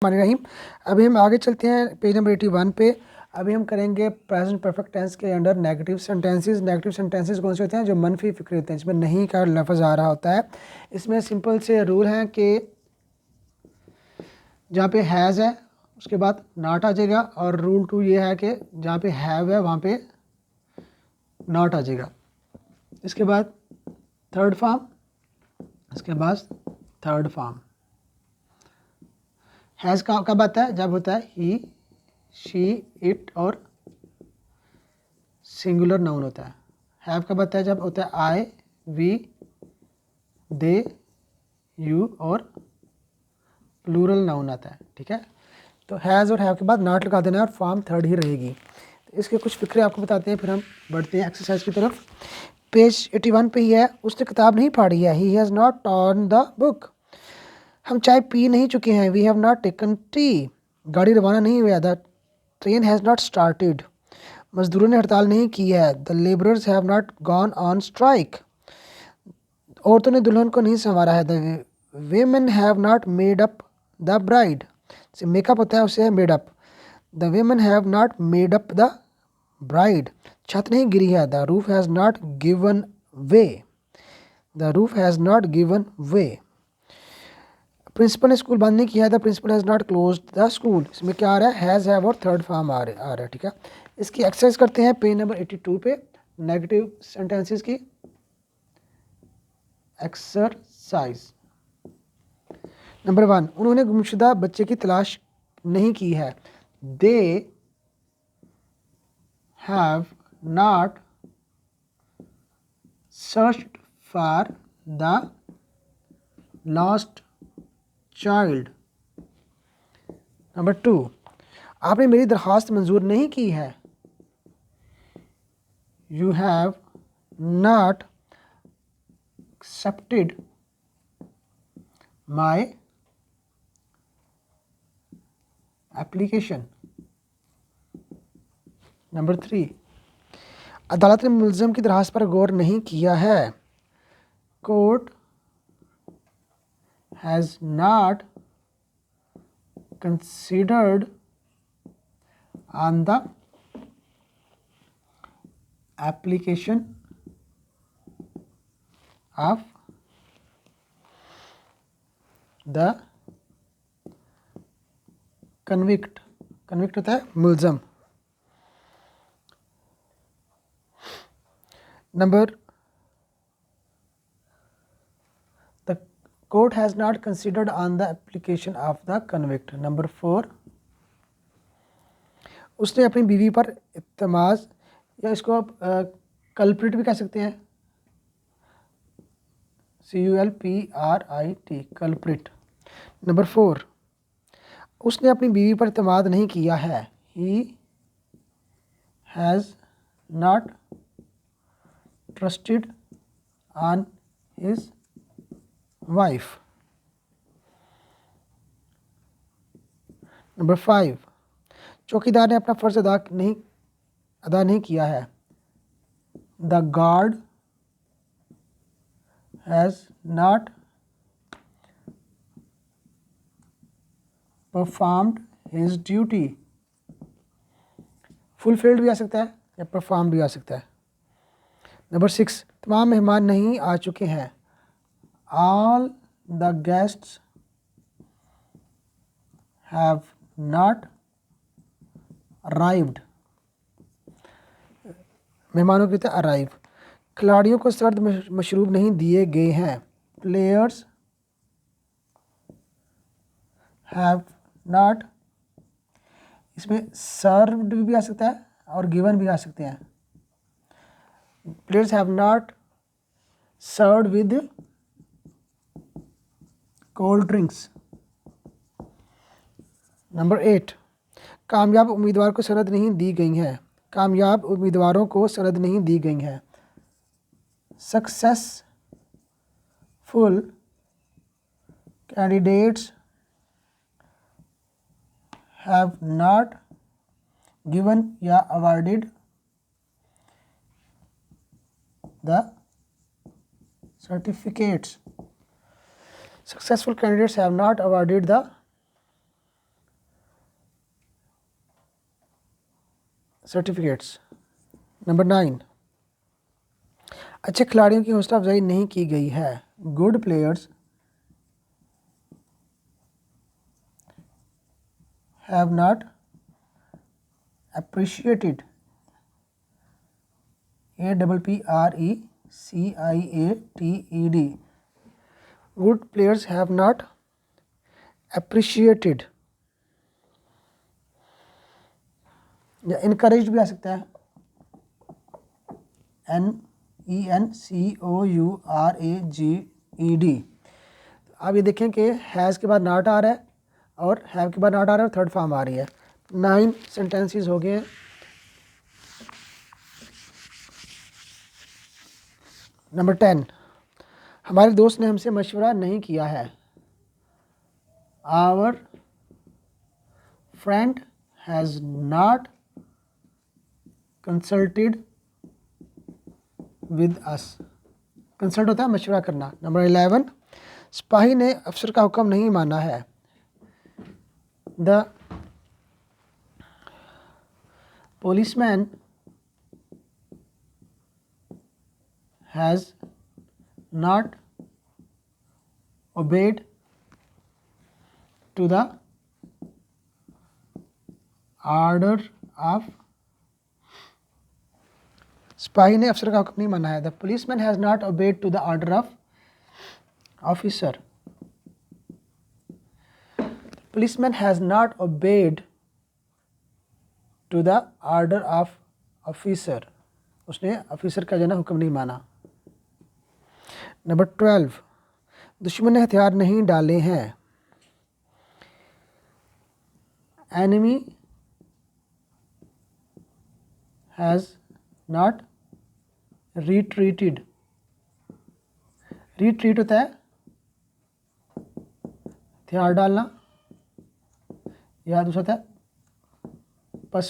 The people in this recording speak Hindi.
रहीम। अभी हम आगे चलते हैं पेज नंबर 81 पे। अभी हम करेंगे प्रेजेंट परफेक्ट टेंस के under negative sentences. Negative sentences कौन से होते हैं? जो मनफी फिक्र होते हैं, इसमें नहीं का लफ्ज़ आ रहा होता है। इसमें सिंपल से रूल हैं कि जहाँ पे हैज़ है उसके बाद नॉट आ जाएगा, और रूल 2 ये है कि जहाँ पे हैव है वहाँ पे नॉट आ जाएगा। इसके बाद थर्ड फॉर्म, इसके बाद थर्ड फॉर्म। हैज़ का कब आता है? जब होता है ही, शी, इट और सिंगुलर नाउन होता है। हैव कब आता है? जब होता है आई, वी, दे, यू और प्लूरल नाउन आता है। ठीक है, तो हैज़ और हैव के बाद नॉट लगा देना है और फॉर्म थर्ड ही रहेगी। तो इसके कुछ फिक्रे आपको बताते हैं, फिर हम बढ़ते हैं एक्सरसाइज की तरफ। पेज 81 पे ही है। उसने किताब नहीं पढ़ी है। He has not turn the book. हम चाय पी नहीं चुके हैं। We have not taken tea. गाड़ी रवाना नहीं हुआ। The train has not started. मजदूरों ने हड़ताल नहीं की है। The labourers have not gone on strike. औरतों ने दुल्हन को नहीं संवारा है। The women have not made up the bride. से मेकअप होता है, उससे है made up. The women have not made up the bride. छत नहीं गिरी है। The roof has not given way. The roof has not given way. Principal ने स्कूल बंद नहीं किया है। The principal has not close the school. इसमें क्या आ रहा है? हैज़, हैव और थर्ड फॉर्म आ रहा है। ठीक है, इसकी एक्सरसाइज करते हैं पेज नंबर 82 पे, नेगेटिव सेंटेंसेस की एक्सरसाइज। नंबर 1, उन्होंने गुमशुदा बच्चे की तलाश नहीं की है। They have not searched for the lost child. Number 2, आपने मेरी दरख्वास्त मंजूर नहीं की है। You have not accepted my application. Number 3, अदालत ने मुलज़म की दरख्वास्त पर गौर नहीं किया है। Court has not considered on the application of the convict। convict होता है मुलज़म। Number, the court has not considered on the application of the convict। Number 4, उसने अपनी बीवी पर इत्तमाद, या इसको आप कल्प्रिट भी कह सकते हैं, CULPRIT, कल्प्रिट। नंबर 4, उसने अपनी बीवी पर इत्तमाद नहीं किया है। He has not trusted on his wife। Number 5, चौकीदार ने अपना फ़र्ज अदा नहीं किया है। The guard has not performed his duty. Fulfilled भी आ सकता है या परफॉर्म भी आ सकता है। नंबर 6, तमाम मेहमान नहीं आ चुके हैं। All the guests have not arrived. मेहमानों के लिए अराइव। खिलाड़ियों को सर्द मशरूब नहीं दिए गए हैं। प्लेयर्स हैव नॉट, इसमें सर्व्ड भी आ सकता है और गिवन भी आ सकते हैं। Players have not served with cold drinks. Number 8, कामयाब उम्मीदवार को सनद नहीं दी गई है। कामयाब उम्मीदवारों को सनद नहीं दी गई है। Successful candidates have not given या awarded the certificates. Successful candidates have not awarded the certificates. Number 9, अच्छे खिलाड़ियों की हौसला अफजाई नहीं की गई है। Good players have not appreciated, APPRECIATED, good players have not appreciated, या encouraged भी आ सकता है, NENCOURAGED। अब ये देखें कि हैज़ के बाद नॉट आ रहा है और हैव के बाद नॉट आ रहा है और थर्ड फॉर्म आ रही है। 9 सेंटेंसेस हो गए। नंबर 10, हमारे दोस्त ने हमसे मशवरा नहीं किया है। Our friend has not consulted with us. Consult होता है मशवरा करना। नंबर 11, सिपाही ने अफसर का हुक्म नहीं माना है। The policeman has not obeyed to the order of, सिपाही ने अफसर का हुक्म नहीं माना है। The policeman has not obeyed to the order of officer. Policeman has not obeyed to the order of officer. उसने ऑफिसर का जो है हुक्म नहीं माना। नंबर 12, दुश्मन ने हथियार नहीं डाले हैं। Enemy has not retreated. Retreat होता है हथियार डालना, या दूसरा होता है